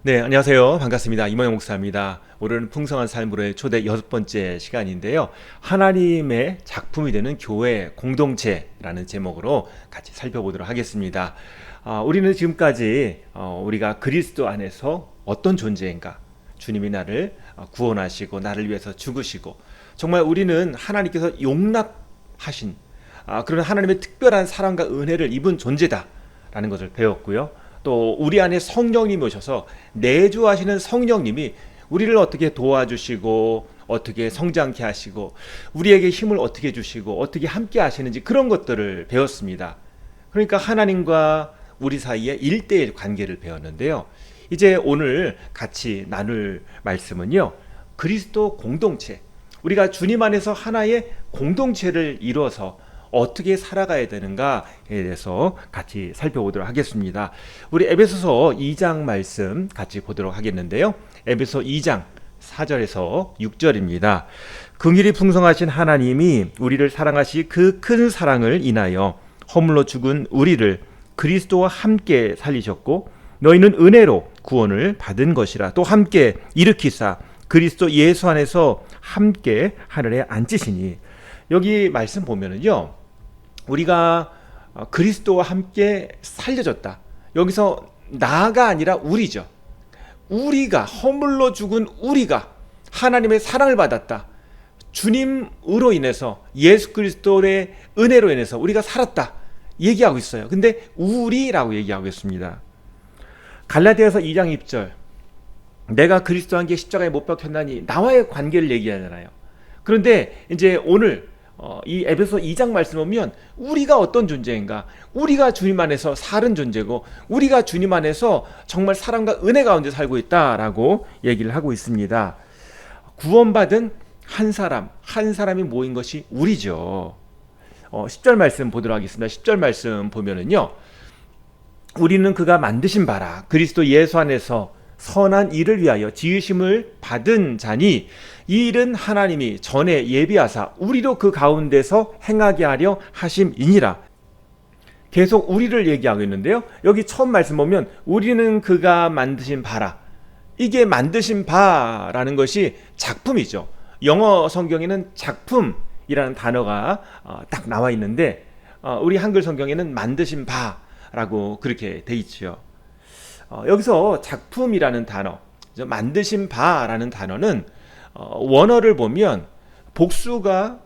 네, 안녕하세요. 반갑습니다. 이만영 목사입니다. 오늘은 풍성한 삶으로의 초대 6번째 시간인데요. 하나님의 작품이 되는 교회 공동체라는 제목으로 같이 살펴보도록 하겠습니다. 우리는 지금까지 우리가 그리스도 안에서 어떤 존재인가? 주님이 나를 구원하시고 나를 위해서 죽으시고 정말 우리는 하나님께서 용납하신 그런 하나님의 특별한 사랑과 은혜를 입은 존재다라는 것을 배웠고요. 또 우리 안에 성령님이 오셔서 내주하시는 성령님이 우리를 어떻게 도와주시고 어떻게 성장케 하시고 우리에게 힘을 어떻게 주시고 어떻게 함께 하시는지 그런 것들을 배웠습니다. 그러니까 하나님과 우리 사이의 1대1 관계를 배웠는데요. 이제 오늘 같이 나눌 말씀은요. 그리스도 공동체. 우리가 주님 안에서 하나의 공동체를 이루어서 어떻게 살아가야 되는가에 대해서 같이 살펴보도록 하겠습니다. 우리 에베소서 2장 말씀 같이 보도록 하겠는데요. 에베소 2장 4절에서 6절입니다. 긍휼이 풍성하신 하나님이 우리를 사랑하시 그 큰 사랑을 인하여 허물로 죽은 우리를 그리스도와 함께 살리셨고 너희는 은혜로 구원을 받은 것이라 또 함께 일으키사 그리스도 예수 안에서 함께 하늘에 앉으시니 여기 말씀 보면은요. 우리가 그리스도와 함께 살려졌다. 여기서 나가 아니라 우리죠. 우리가 허물로 죽은 우리가 하나님의 사랑을 받았다. 주님으로 인해서 예수 그리스도의 은혜로 인해서 우리가 살았다. 얘기하고 있어요. 근데 우리라고 얘기하고 있습니다. 갈라디아서 2장 6절 내가 그리스도와 함께 십자가에 못 박혔나니 나와의 관계를 얘기하잖아요. 그런데 이제 오늘 이 에베소 2장 말씀 보면 우리가 어떤 존재인가? 우리가 주님 안에서 사는 존재고 우리가 주님 안에서 정말 사랑과 은혜 가운데 살고 있다라고 얘기를 하고 있습니다. 구원받은 한 사람이 모인 것이 우리죠. 10절 말씀 보도록 하겠습니다. 10절 말씀 보면은요. 우리는 그가 만드신 바라 그리스도 예수 안에서 선한 일을 위하여 지으심을 받은 자니 이 일은 하나님이 전에 예비하사 우리도 그 가운데서 행하게 하려 하심이니라. 계속 우리를 얘기하고 있는데요. 여기 처음 말씀 보면 우리는 그가 만드신 바라. 이게 만드신 바라는 것이 작품이죠. 영어 성경에는 작품이라는 단어가 딱 나와 있는데 우리 한글 성경에는 만드신 바라고 그렇게 돼 있죠. 여기서 작품이라는 단어, 만드신 바라는 단어는 원어를 보면 복수가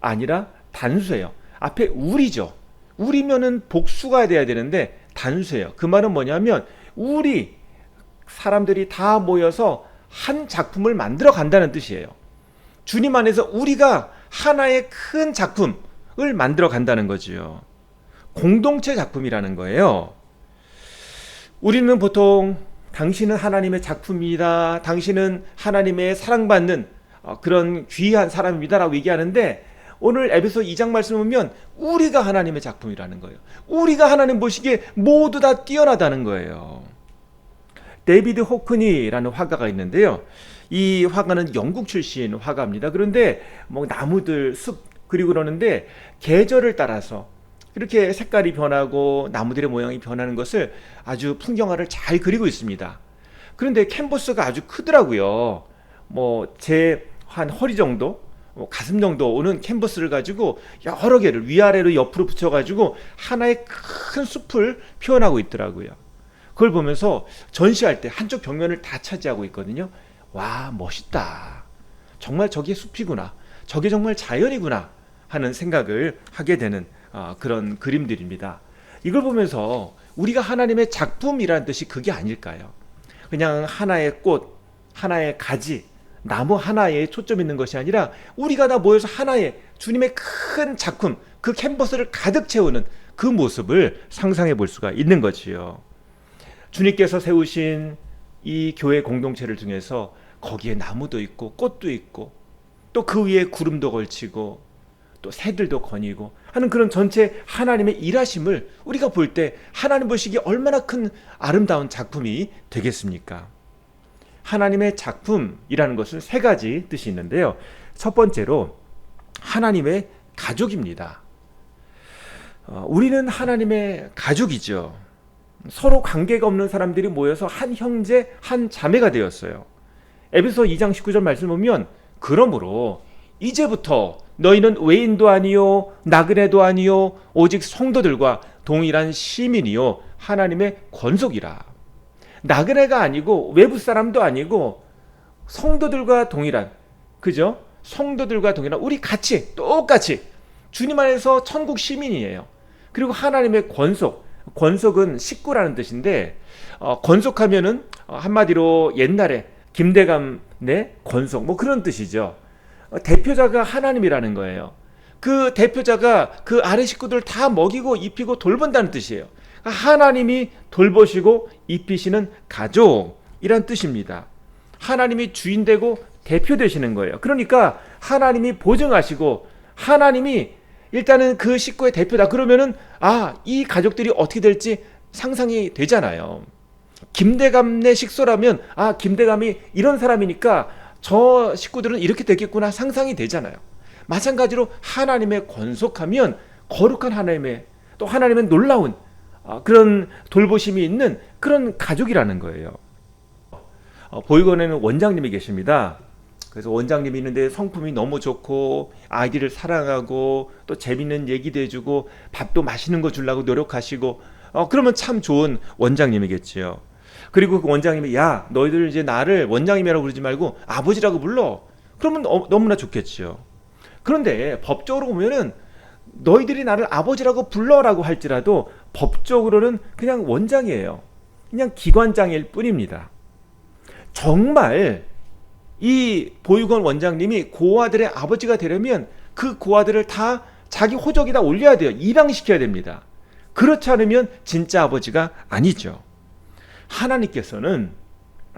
아니라 단수예요. 앞에 우리죠. 우리면은 복수가 돼야 되는데 단수예요. 그 말은 뭐냐면 우리 사람들이 다 모여서 한 작품을 만들어 간다는 뜻이에요. 주님 안에서 우리가 하나의 큰 작품을 만들어 간다는 거지요. 공동체 작품이라는 거예요. 우리는 보통 당신은 하나님의 작품이다. 당신은 하나님의 사랑받는 그런 귀한 사람입니다. 라고 얘기하는데 오늘 에베소 2장 말씀을 보면 우리가 하나님의 작품이라는 거예요. 우리가 하나님 보시기에 모두 다 뛰어나다는 거예요. 데이비드 호크니라는 화가가 있는데요. 이 화가는 영국 출신 화가입니다. 그런데 뭐 나무들, 숲 그리고 그러는데 계절을 따라서 이렇게 색깔이 변하고 나무들의 모양이 변하는 것을 아주 풍경화를 잘 그리고 있습니다. 그런데 캔버스가 아주 크더라고요. 뭐 제 한 허리 정도, 가슴 정도 오는 캔버스를 가지고 여러 개를 위아래로 옆으로 붙여가지고 하나의 큰 숲을 표현하고 있더라고요. 그걸 보면서 전시할 때 한쪽 벽면을 다 차지하고 있거든요. 와, 멋있다. 정말 저게 숲이구나. 저게 정말 자연이구나 하는 생각을 하게 되는 그런 그림들입니다. 이걸 보면서 우리가 하나님의 작품이라는 뜻이 그게 아닐까요? 그냥 하나의 꽃, 하나의 가지, 나무 하나에 초점 있는 것이 아니라 우리가 다 모여서 하나의 주님의 큰 작품, 그 캔버스를 가득 채우는 그 모습을 상상해 볼 수가 있는 거지요. 주님께서 세우신 이 교회 공동체를 통해서 거기에 나무도 있고 꽃도 있고 또 그 위에 구름도 걸치고 또 새들도 거니고 하는 그런 전체 하나님의 일하심을 우리가 볼 때 하나님 보시기에 얼마나 큰 아름다운 작품이 되겠습니까? 하나님의 작품이라는 것은 세 가지 뜻이 있는데요. 첫 번째로 하나님의 가족입니다. 우리는 하나님의 가족이죠. 서로 관계가 없는 사람들이 모여서 한 형제, 한 자매가 되었어요. 에베소 2장 19절 말씀 보면 그러므로 이제부터 너희는 외인도 아니요 나그네도 아니요 오직 성도들과 동일한 시민이요 하나님의 권속이라. 나그네가 아니고 외부 사람도 아니고 성도들과 동일한, 그죠? 성도들과 동일한 우리 같이 똑같이 주님 안에서 천국 시민이에요. 그리고 하나님의 권속, 권속은 식구라는 뜻인데 권속하면은 한마디로 옛날에 김대감의 권속 뭐 그런 뜻이죠. 대표자가 하나님이라는 거예요. 그 대표자가 그 아래 식구들 다 먹이고 입히고 돌본다는 뜻이에요. 하나님이 돌보시고 입히시는 가족이란 뜻입니다. 하나님이 주인 되고 대표 되시는 거예요. 그러니까 하나님이 보증하시고 하나님이 일단은 그 식구의 대표다. 그러면은 이 가족들이 어떻게 될지 상상이 되잖아요. 김대감네 식소라면 김대감이 이런 사람이니까 저 식구들은 이렇게 되겠구나 상상이 되잖아요. 마찬가지로 하나님의 권속하면 거룩한 하나님의, 또 하나님의 놀라운 그런 돌보심이 있는 그런 가족이라는 거예요. 보육원에는 원장님이 계십니다. 그래서 원장님이 있는데 성품이 너무 좋고 아이들을 사랑하고 또 재밌는 얘기도 해주고 밥도 맛있는 거 주려고 노력하시고 그러면 참 좋은 원장님이겠지요. 그리고 그 원장님이 야 너희들 이제 나를 원장님이라고 부르지 말고 아버지라고 불러. 그러면 너무나 좋겠지요. 그런데 법적으로 보면은 너희들이 나를 아버지라고 불러라고 할지라도 법적으로는 그냥 원장이에요. 그냥 기관장일 뿐입니다. 정말 이 보육원 원장님이 고아들의 아버지가 되려면 그 고아들을 다 자기 호적에다 올려야 돼요. 입양시켜야 됩니다. 그렇지 않으면 진짜 아버지가 아니죠. 하나님께서는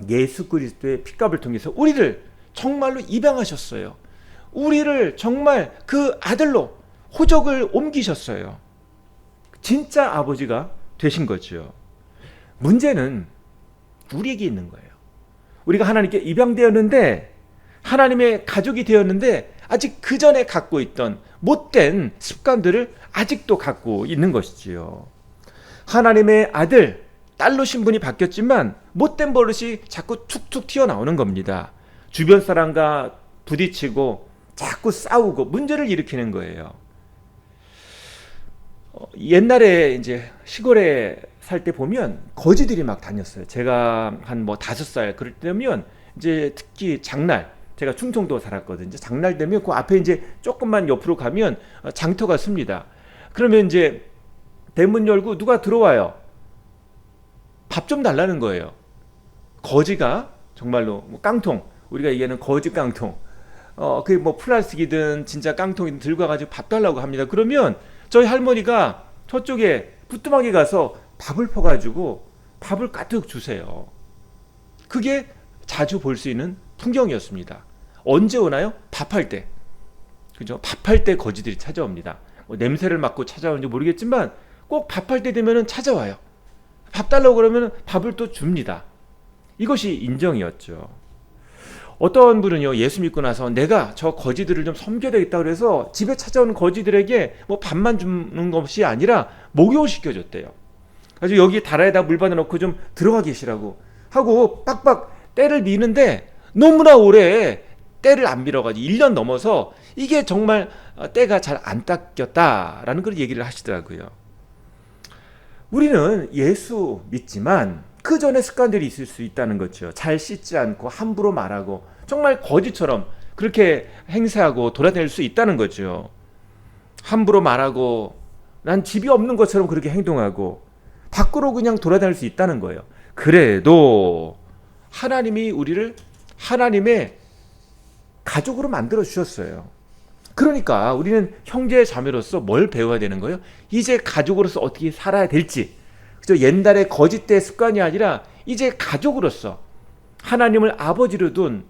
예수 그리스도의 피값을 통해서 우리를 정말로 입양하셨어요. 우리를 정말 그 아들로 호적을 옮기셨어요. 진짜 아버지가 되신 거죠. 문제는 우리에게 있는 거예요. 우리가 하나님께 입양되었는데 하나님의 가족이 되었는데 아직 그 전에 갖고 있던 못된 습관들을 아직도 갖고 있는 것이지요. 하나님의 아들, 딸로 신분이 바뀌었지만 못된 버릇이 자꾸 툭툭 튀어나오는 겁니다. 주변 사람과 부딪히고 자꾸 싸우고 문제를 일으키는 거예요. 옛날에 이제 시골에 살 때 보면 거지들이 막 다녔어요. 제가 한 5살 그럴 때면 이제 특히 장날, 제가 충청도 살았거든요. 장날 되면 그 앞에 이제 조금만 옆으로 가면 장터가 씁니다. 그러면 이제 대문 열고 누가 들어와요. 밥 좀 달라는 거예요. 거지가 정말로 깡통, 우리가 얘기하는 거지 깡통, 그게 플라스틱이든 진짜 깡통이든 들고 와가지고 밥 달라고 합니다. 그러면 저희 할머니가 저쪽에 부뚜막에 가서 밥을 퍼가지고 밥을 가득 주세요. 그게 자주 볼 수 있는 풍경이었습니다. 언제 오나요? 밥할 때. 그죠? 밥할 때 거지들이 찾아옵니다. 냄새를 맡고 찾아오는지 모르겠지만 꼭 밥할 때 되면은 찾아와요. 밥 달라고 그러면 밥을 또 줍니다. 이것이 인정이었죠. 어떤 분은요, 예수 믿고 나서 내가 저 거지들을 좀 섬겨야 되겠다 그래서 집에 찾아오는 거지들에게 밥만 주는 것이 아니라 목욕을 시켜줬대요. 그래서 여기 다라에다 물 받아놓고 좀 들어가 계시라고 하고 빡빡 때를 미는데 너무나 오래 때를 안 밀어가지고 1년 넘어서 이게 정말 때가 잘 안 닦였다라는 그런 얘기를 하시더라고요. 우리는 예수 믿지만 그 전에 습관들이 있을 수 있다는 거죠. 잘 씻지 않고 함부로 말하고 정말 거지처럼 그렇게 행세하고 돌아다닐 수 있다는 거죠. 함부로 말하고 난 집이 없는 것처럼 그렇게 행동하고 밖으로 그냥 돌아다닐 수 있다는 거예요. 그래도 하나님이 우리를 하나님의 가족으로 만들어 주셨어요. 그러니까 우리는 형제 자매로서 뭘 배워야 되는 거예요? 이제 가족으로서 어떻게 살아야 될지. 그죠? 옛날에 거짓 때 습관이 아니라 이제 가족으로서 하나님을 아버지로 둔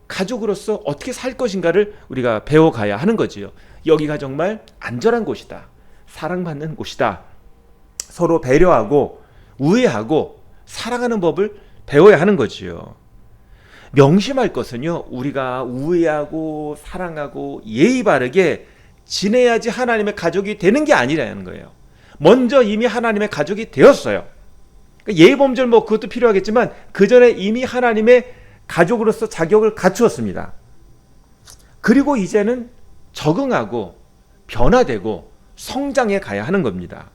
가족으로서 어떻게 살 것인가를 우리가 배워가야 하는 거지요. 여기가 정말 안전한 곳이다. 사랑받는 곳이다. 서로 배려하고 우애하고 사랑하는 법을 배워야 하는 거지요. 명심할 것은요, 우리가 우애하고 사랑하고 예의 바르게 지내야지 하나님의 가족이 되는 게 아니라는 거예요. 먼저 이미 하나님의 가족이 되었어요. 그러니까 예범절 뭐 그것도 필요하겠지만 그 전에 이미 하나님의 가족으로서 자격을 갖추었습니다. 그리고 이제는 적응하고 변화되고 성장해 가야 하는 겁니다.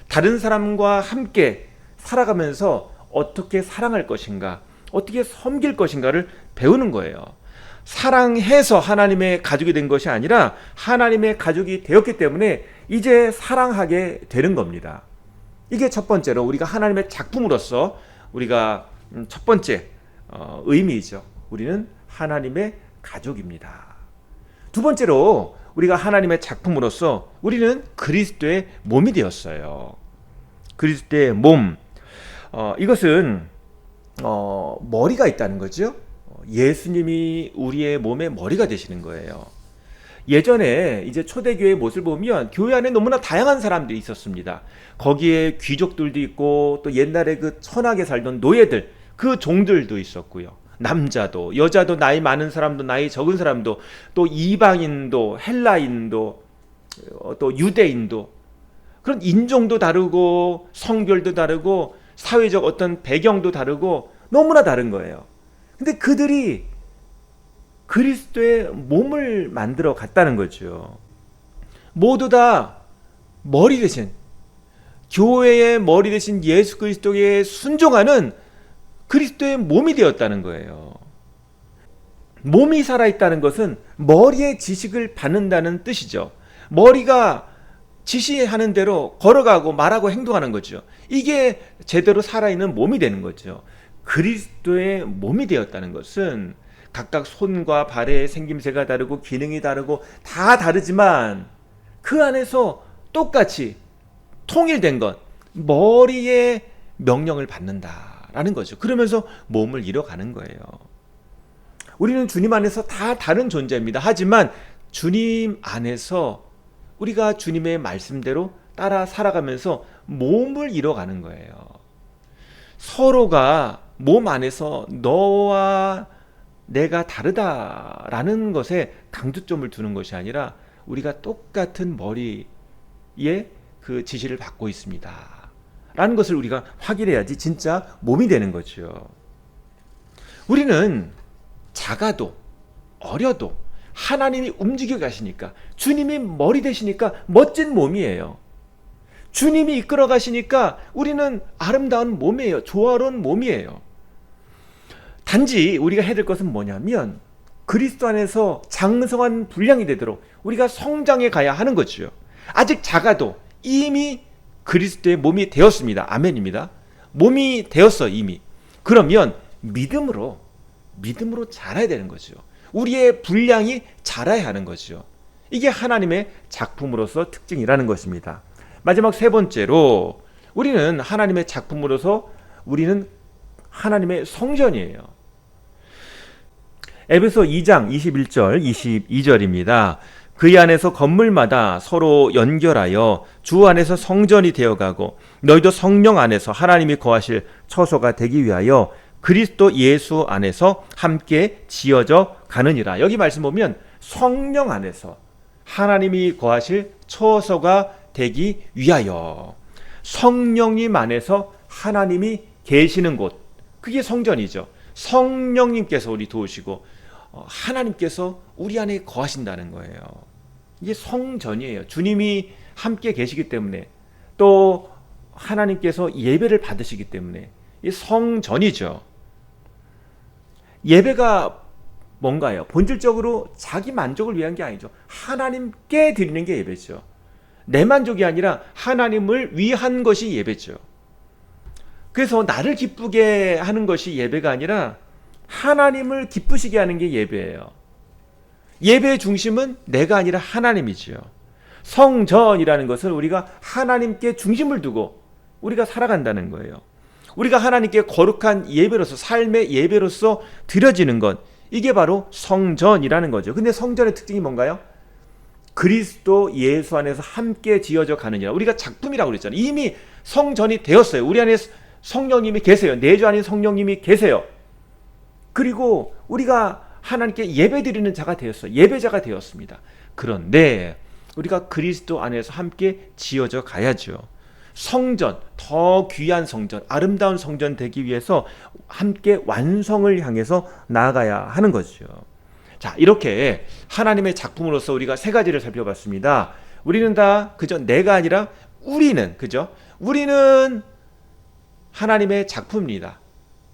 다른 사람과 함께 살아가면서 어떻게 사랑할 것인가, 어떻게 섬길 것인가를 배우는 거예요. 사랑해서 하나님의 가족이 된 것이 아니라 하나님의 가족이 되었기 때문에 이제 사랑하게 되는 겁니다. 이게 첫 번째로 우리가 하나님의 작품으로서 우리가 첫 번째 의미이죠. 우리는 하나님의 가족입니다. 두 번째로 우리가 하나님의 작품으로서 우리는 그리스도의 몸이 되었어요. 그리스도의 몸, 이것은 머리가 있다는 거죠. 예수님이 우리의 몸의 머리가 되시는 거예요. 예전에 이제 초대교회의 모습을 보면 교회 안에 너무나 다양한 사람들이 있었습니다. 거기에 귀족들도 있고 또 옛날에 그 천하게 살던 노예들, 그 종들도 있었고요. 남자도 여자도 나이 많은 사람도 나이 적은 사람도 또 이방인도 헬라인도 또 유대인도 그런 인종도 다르고 성별도 다르고 사회적 어떤 배경도 다르고 너무나 다른 거예요. 근데 그들이 그리스도의 몸을 만들어 갔다는 거죠. 모두 다 머리 대신 교회의 머리 대신 예수 그리스도에 순종하는 그리스도의 몸이 되었다는 거예요. 몸이 살아있다는 것은 머리의 지식을 받는다는 뜻이죠. 머리가 지시하는 대로 걸어가고 말하고 행동하는 거죠. 이게 제대로 살아있는 몸이 되는 거죠. 그리스도의 몸이 되었다는 것은 각각 손과 발의 생김새가 다르고 기능이 다르고 다 다르지만 그 안에서 똑같이 통일된 것, 머리의 명령을 받는다라는 거죠. 그러면서 몸을 이뤄가는 거예요. 우리는 주님 안에서 다 다른 존재입니다. 하지만 주님 안에서 우리가 주님의 말씀대로 따라 살아가면서 몸을 이뤄가는 거예요. 서로가 몸 안에서 너와 내가 다르다라는 것에 강조점을 두는 것이 아니라 우리가 똑같은 머리에 그 지시를 받고 있습니다 라는 것을 우리가 확인해야지 진짜 몸이 되는 거죠. 우리는 작아도 어려도 하나님이 움직여 가시니까 주님이 머리 되시니까 멋진 몸이에요. 주님이 이끌어 가시니까 우리는 아름다운 몸이에요. 조화로운 몸이에요. 단지 우리가 해야 될 것은 뭐냐면 그리스도 안에서 장성한 분량이 되도록 우리가 성장해 가야 하는 거죠. 아직 작아도 이미 그리스도의 몸이 되었습니다. 아멘입니다. 몸이 되었어 이미. 그러면 믿음으로 자라야 되는 거죠. 우리의 분량이 자라야 하는 거죠. 이게 하나님의 작품으로서 특징이라는 것입니다. 마지막 세 번째로 우리는 하나님의 작품으로서 우리는 하나님의 성전이에요. 에베소 2장 21절 22절입니다. 그의 안에서 건물마다 서로 연결하여 주 안에서 성전이 되어가고 너희도 성령 안에서 하나님이 거하실 처소가 되기 위하여 그리스도 예수 안에서 함께 지어져 가느니라. 여기 말씀 보면 성령 안에서 하나님이 거하실 처소가 되기 위하여, 성령님 안에서 하나님이 계시는 곳, 그게 성전이죠. 성령님께서 우리 도우시고 하나님께서 우리 안에 거하신다는 거예요. 이게 성전이에요. 주님이 함께 계시기 때문에 또 하나님께서 예배를 받으시기 때문에 이 성전이죠. 예배가 뭔가요? 본질적으로 자기 만족을 위한 게 아니죠. 하나님께 드리는 게 예배죠. 내 만족이 아니라 하나님을 위한 것이 예배죠. 그래서 나를 기쁘게 하는 것이 예배가 아니라 하나님을 기쁘시게 하는 게 예배예요. 예배의 중심은 내가 아니라 하나님이지요. 성전이라는 것은 우리가 하나님께 중심을 두고 우리가 살아간다는 거예요. 우리가 하나님께 거룩한 예배로서, 삶의 예배로서 드려지는 것, 이게 바로 성전이라는 거죠. 근데 성전의 특징이 뭔가요? 그리스도 예수 안에서 함께 지어져 가느니라. 우리가 작품이라고 그랬잖아요. 이미 성전이 되었어요. 우리 안에 성령님이 계세요. 내주 안에 성령님이 계세요. 그리고 우리가 하나님께 예배드리는 자가 되었어요. 예배자가 되었습니다. 그런데 우리가 그리스도 안에서 함께 지어져 가야죠. 성전, 더 귀한 성전, 아름다운 성전 되기 위해서 함께 완성을 향해서 나아가야 하는 거죠. 자, 이렇게 하나님의 작품으로서 우리가 세 가지를 살펴봤습니다. 우리는 다 그저 내가 아니라 우리는, 그죠? 우리는 하나님의 작품입니다.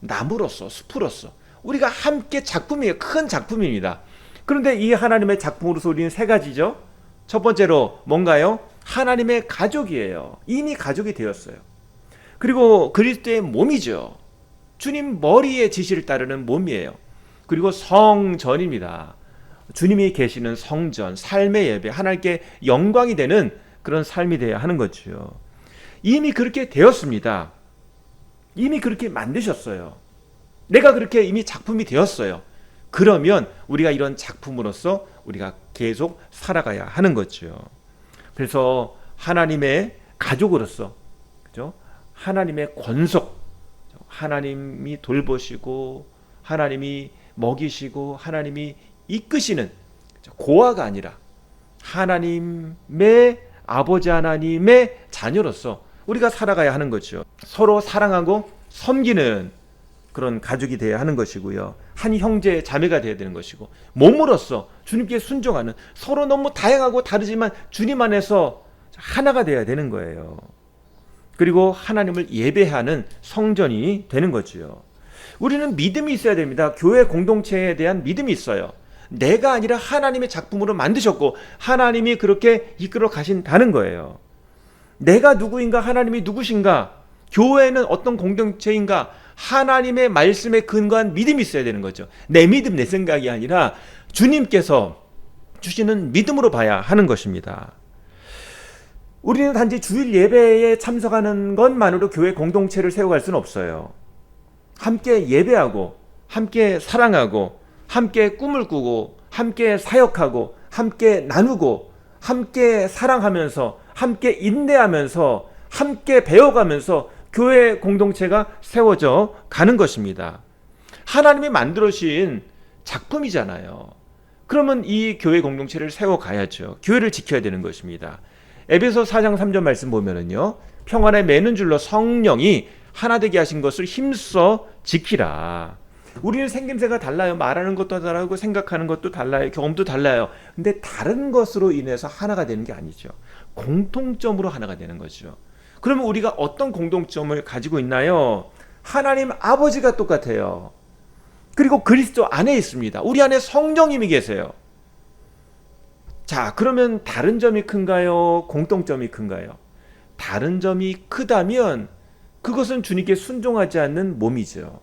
나무로서, 숲으로서 우리가 함께 작품이에요. 큰 작품입니다. 그런데 이 하나님의 작품으로서 우리는 세 가지죠. 첫 번째로 뭔가요? 하나님의 가족이에요. 이미 가족이 되었어요. 그리고 그리스도의 몸이죠. 주님 머리의 지시를 따르는 몸이에요. 그리고 성전입니다. 주님이 계시는 성전, 삶의 예배, 하나님께 영광이 되는 그런 삶이 되어야 하는 거죠. 이미 그렇게 되었습니다. 이미 그렇게 만드셨어요. 내가 그렇게 이미 작품이 되었어요. 그러면 우리가 이런 작품으로서 우리가 계속 살아가야 하는 거죠. 그래서 하나님의 가족으로서, 그죠? 하나님의 권속, 하나님이 돌보시고 하나님이 먹이시고 하나님이 이끄시는 고아가 아니라 하나님의 아버지 하나님의 자녀로서 우리가 살아가야 하는 거죠. 서로 사랑하고 섬기는 그런 가족이 되어야 하는 것이고요. 한 형제 자매가 되어야 되는 것이고, 몸으로서 주님께 순종하는, 서로 너무 다양하고 다르지만 주님 안에서 하나가 되어야 되는 거예요. 그리고 하나님을 예배하는 성전이 되는 거지요. 우리는 믿음이 있어야 됩니다. 교회 공동체에 대한 믿음이 있어요. 내가 아니라 하나님의 작품으로 만드셨고 하나님이 그렇게 이끌어 가신다는 거예요. 내가 누구인가, 하나님이 누구신가, 교회는 어떤 공동체인가, 하나님의 말씀에 근거한 믿음이 있어야 되는 거죠. 내 믿음, 내 생각이 아니라 주님께서 주시는 믿음으로 봐야 하는 것입니다. 우리는 단지 주일 예배에 참석하는 것만으로 교회 공동체를 세워갈 수는 없어요. 함께 예배하고 함께 사랑하고 함께 꿈을 꾸고 함께 사역하고 함께 나누고 함께 사랑하면서 함께 인내하면서 함께 배워가면서 교회 공동체가 세워져 가는 것입니다. 하나님이 만들어주신 작품이잖아요. 그러면 이 교회 공동체를 세워가야죠. 교회를 지켜야 되는 것입니다. 에베소 4장 3절 말씀 보면은요, 평안에 매는 줄로 성령이 하나 되게 하신 것을 힘써 지키라. 우리는 생김새가 달라요. 말하는 것도 다르고 생각하는 것도 달라요. 경험도 달라요. 근데 다른 것으로 인해서 하나가 되는 게 아니죠. 공통점으로 하나가 되는 거죠. 그러면 우리가 어떤 공동점을 가지고 있나요? 하나님 아버지가 똑같아요. 그리고 그리스도 안에 있습니다. 우리 안에 성령님이 계세요. 자, 그러면 다른 점이 큰가요? 공통점이 큰가요? 다른 점이 크다면 그것은 주님께 순종하지 않는 몸이죠.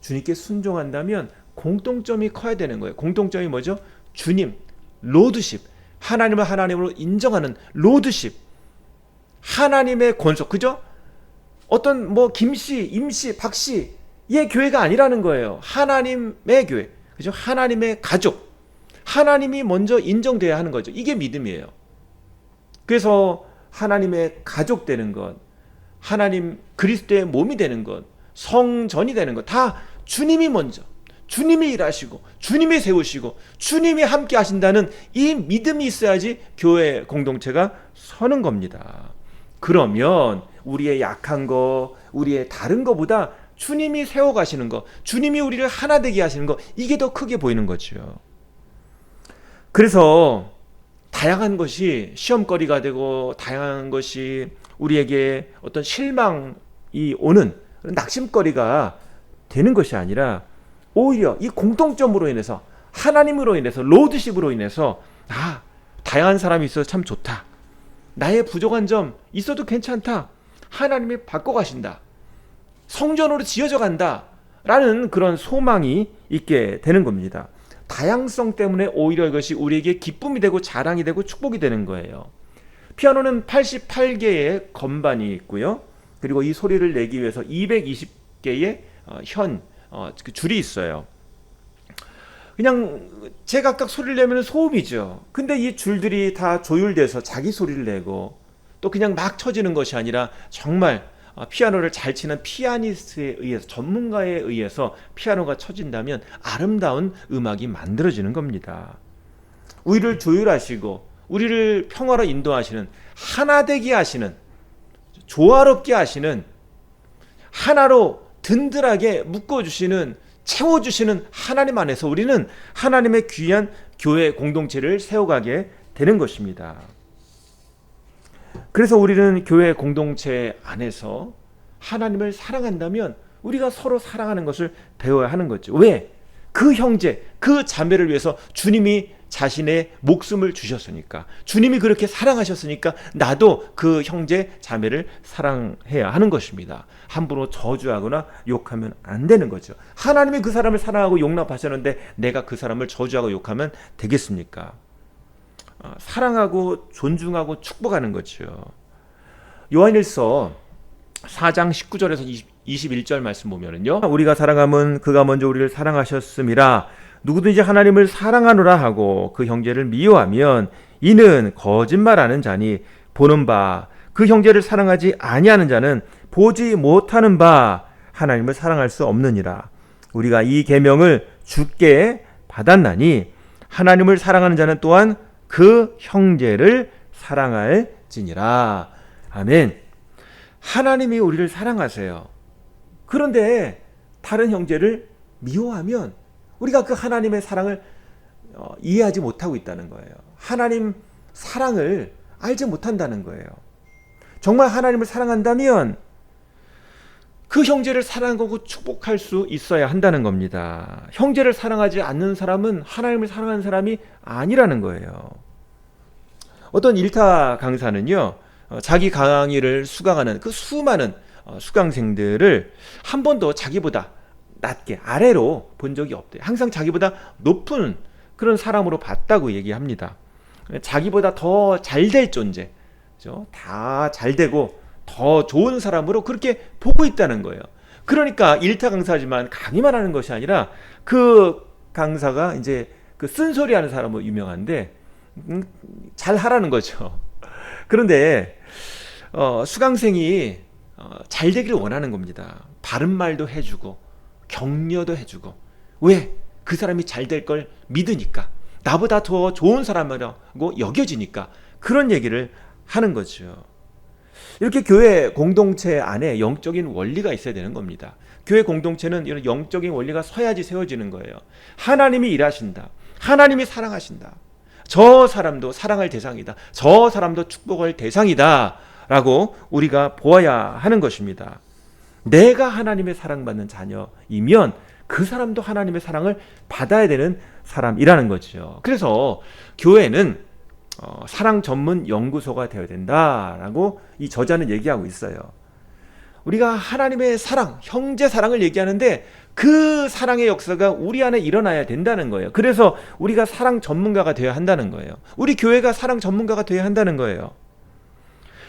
주님께 순종한다면 공통점이 커야 되는 거예요. 공통점이 뭐죠? 주님, 로드십, 하나님을 하나님으로 인정하는 로드십, 하나님의 권속, 그죠? 어떤 뭐 김씨, 임씨, 박씨의 교회가 아니라는 거예요. 하나님의 교회, 그죠? 하나님의 가족, 하나님이 먼저 인정돼야 하는 거죠. 이게 믿음이에요. 그래서 하나님의 가족 되는 것, 하나님 그리스도의 몸이 되는 것, 성전이 되는 것, 다 주님이 먼저, 주님이 일하시고 주님이 세우시고 주님이 함께 하신다는 이 믿음이 있어야지 교회 공동체가 서는 겁니다. 그러면 우리의 약한 거, 우리의 다른 거보다 주님이 세워가시는 거, 주님이 우리를 하나 되게 하시는 거, 이게 더 크게 보이는 거죠. 그래서 다양한 것이 시험거리가 되고 다양한 것이 우리에게 어떤 실망이 오는 낙심거리가 되는 것이 아니라 오히려 이 공통점으로 인해서, 하나님으로 인해서, 로드십으로 인해서 다양한 사람이 있어서 참 좋다, 나의 부족한 점 있어도 괜찮다, 하나님이 바꿔가신다, 성전으로 지어져 간다 라는 그런 소망이 있게 되는 겁니다. 다양성 때문에 오히려 이것이 우리에게 기쁨이 되고 자랑이 되고 축복이 되는 거예요. 피아노는 88개의 건반이 있고요. 그리고 이 소리를 내기 위해서 220개의 줄이 있어요. 그냥 제각각 소리를 내면 소음이죠. 근데 이 줄들이 다 조율돼서 자기 소리를 내고 또 그냥 막 쳐지는 것이 아니라 정말 피아노를 잘 치는 피아니스트에 의해서, 전문가에 의해서 피아노가 쳐진다면 아름다운 음악이 만들어지는 겁니다. 우리를 조율하시고 우리를 평화로 인도하시는, 하나 되게 하시는 조화롭게 하시는, 하나로 든든하게 묶어주시는, 채워주시는 하나님 안에서 우리는 하나님의 귀한 교회 공동체를 세워가게 되는 것입니다. 그래서 우리는 교회 공동체 안에서 하나님을 사랑한다면 우리가 서로 사랑하는 것을 배워야 하는 거죠. 왜? 그 형제, 그 자매를 위해서 주님이 자신의 목숨을 주셨으니까, 주님이 그렇게 사랑하셨으니까 나도 그 형제 자매를 사랑해야 하는 것입니다. 함부로 저주하거나 욕하면 안 되는 거죠. 하나님이 그 사람을 사랑하고 용납하셨는데 내가 그 사람을 저주하고 욕하면 되겠습니까? 사랑하고 존중하고 축복하는 거죠. 요한일서 4장 19절에서 21절 말씀 보면은요, 우리가 사랑함은 그가 먼저 우리를 사랑하셨음이라. 누구든지 하나님을 사랑하노라 하고 그 형제를 미워하면 이는 거짓말하는 자니 보는 바 그 형제를 사랑하지 아니하는 자는 보지 못하는 바 하나님을 사랑할 수 없느니라. 우리가 이 계명을 주께 받았나니 하나님을 사랑하는 자는 또한 그 형제를 사랑할지니라. 아멘. 하나님이 우리를 사랑하세요. 그런데 다른 형제를 미워하면 우리가 그 하나님의 사랑을 이해하지 못하고 있다는 거예요. 하나님 사랑을 알지 못한다는 거예요. 정말 하나님을 사랑한다면 그 형제를 사랑하고 축복할 수 있어야 한다는 겁니다. 형제를 사랑하지 않는 사람은 하나님을 사랑하는 사람이 아니라는 거예요. 어떤 일타 강사는요, 자기 강의를 수강하는 그 수많은 수강생들을 한 번도 자기보다 낮게, 아래로 본 적이 없대요. 항상 자기보다 높은 그런 사람으로 봤다고 얘기합니다. 자기보다 더 잘 될 존재, 다 잘 되고 더 좋은 사람으로 그렇게 보고 있다는 거예요. 그러니까 일타 강사지만 강의만 하는 것이 아니라 그 강사가 이제 그 쓴소리 하는 사람으로 유명한데 잘 하라는 거죠. 그런데 수강생이 잘 되기를 원하는 겁니다. 바른 말도 해주고 격려도 해주고. 왜? 그 사람이 잘 될 걸 믿으니까, 나보다 더 좋은 사람이라고 여겨지니까 그런 얘기를 하는 거죠. 이렇게 교회 공동체 안에 영적인 원리가 있어야 되는 겁니다. 교회 공동체는 이런 영적인 원리가 서야지 세워지는 거예요. 하나님이 일하신다, 하나님이 사랑하신다, 저 사람도 사랑할 대상이다, 저 사람도 축복할 대상이다 라고 우리가 보아야 하는 것입니다. 내가 하나님의 사랑받는 자녀이면 그 사람도 하나님의 사랑을 받아야 되는 사람이라는 거죠. 그래서 교회는 사랑 전문 연구소가 되어야 된다라고 이 저자는 얘기하고 있어요. 우리가 하나님의 사랑, 형제 사랑을 얘기하는데 그 사랑의 역사가 우리 안에 일어나야 된다는 거예요. 그래서 우리가 사랑 전문가가 되어야 한다는 거예요. 우리 교회가 사랑 전문가가 되어야 한다는 거예요.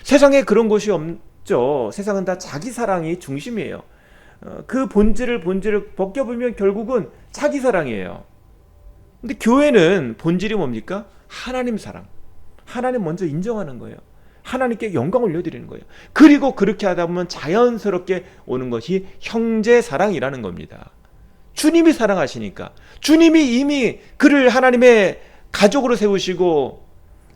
세상에 그런 곳이 없죠. 세상은 다 자기 사랑이 중심이에요. 그 본질을 벗겨보면 결국은 자기 사랑이에요. 근데 교회는 본질이 뭡니까? 하나님 사랑. 하나님 먼저 인정하는 거예요. 하나님께 영광을 올려드리는 거예요. 그리고 그렇게 하다 보면 자연스럽게 오는 것이 형제 사랑이라는 겁니다. 주님이 사랑하시니까, 주님이 이미 그를 하나님의 가족으로 세우시고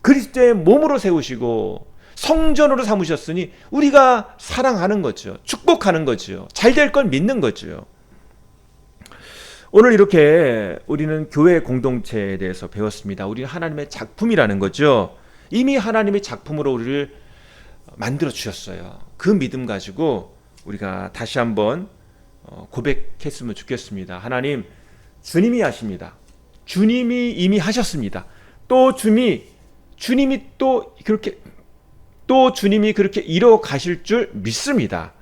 그리스도의 몸으로 세우시고 성전으로 삼으셨으니 우리가 사랑하는 거죠. 축복하는 거죠. 잘 될 걸 믿는 거죠. 오늘 이렇게 우리는 교회 공동체에 대해서 배웠습니다. 우리는 하나님의 작품이라는 거죠. 이미 하나님의 작품으로 우리를 만들어 주셨어요. 그 믿음 가지고 우리가 다시 한번 고백했으면 좋겠습니다. 하나님, 주님이 하십니다. 주님이 이미 하셨습니다. 또 주님이 그렇게 이뤄 가실 줄 믿습니다.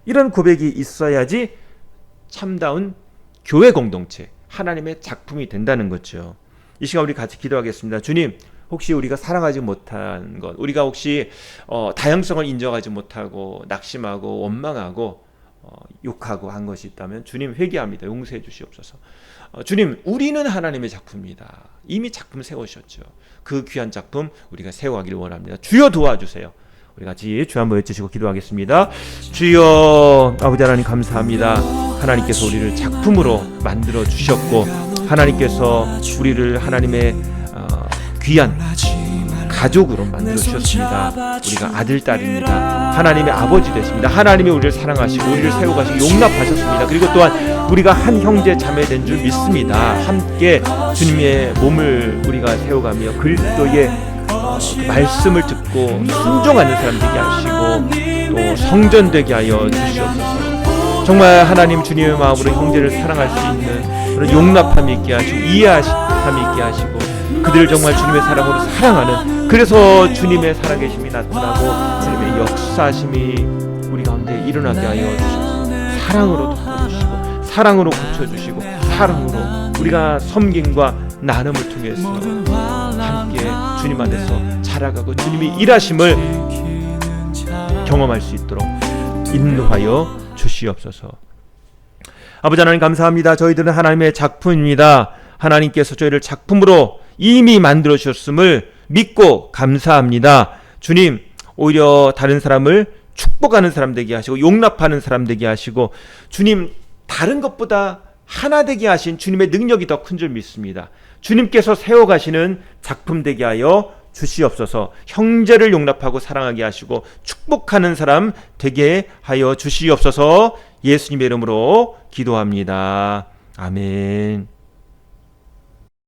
이런 고백이 있어야지 참다운 교회 공동체, 하나님의 작품이 된다는 거죠. 이 시간 우리 같이 기도하겠습니다. 주님, 혹시 우리가 사랑하지 못한 것, 우리가 혹시 다양성을 인정하지 못하고 낙심하고 원망하고 욕하고 한 것이 있다면 주님 회개합니다. 용서해 주시옵소서. 주님, 우리는 하나님의 작품입니다. 이미 작품 세우셨죠. 그 귀한 작품 우리가 세워가기를 원합니다. 주여 도와주세요. 우리 같이 주 한번 외치시고 기도하겠습니다. 주여, 아버지 하나님 감사합니다. 하나님께서 우리를 작품으로 만들어 주셨고 하나님께서 우리를 하나님의 귀한 가족으로 만들어 주셨습니다. 우리가 아들, 딸입니다. 하나님의 아버지 되십니다. 하나님이 우리를 사랑하시고 우리를 세워가시고 용납하셨습니다. 그리고 또한 우리가 한 형제 자매 된 줄 믿습니다. 함께 주님의 몸을 우리가 세워가며 그리스도의 그 말씀을 듣고 순종하는 사람 되게 하시고 또 성전 되게 하여 주시옵소서. 정말 하나님 주님의 마음으로 형제를 사랑할 수 있는 그런 용납함이 있게 하시고 이해함이 있게 하시고 그들을 정말 주님의 사랑으로 사랑하는, 그래서 주님의 살아계심이 나타나고 주님의 역사심이 우리 가운데 일어나게 하여 주시옵소서. 사랑으로 덮어주시고 사랑으로 고쳐주시고 사랑으로 우리가 섬김과 나눔을 통해서 함께 주님 안에서 자라가고 주님이 일하심을 경험할 수 있도록 인도하여 주시옵소서. 아버지 하나님 감사합니다. 저희들은 하나님의 작품입니다. 하나님께서 저희를 작품으로 이미 만들어 주셨음을 믿고 감사합니다. 주님, 오히려 다른 사람을 축복하는 사람 되게 하시고 용납하는 사람 되게 하시고 주님, 다른 것보다 하나 되게 하신 주님의 능력이 더 큰 줄 믿습니다. 주님께서 세워가시는 작품 되게 하여 주시옵소서. 형제를 용납하고 사랑하게 하시고 축복하는 사람 되게 하여 주시옵소서. 예수님의 이름으로 기도합니다. 아멘.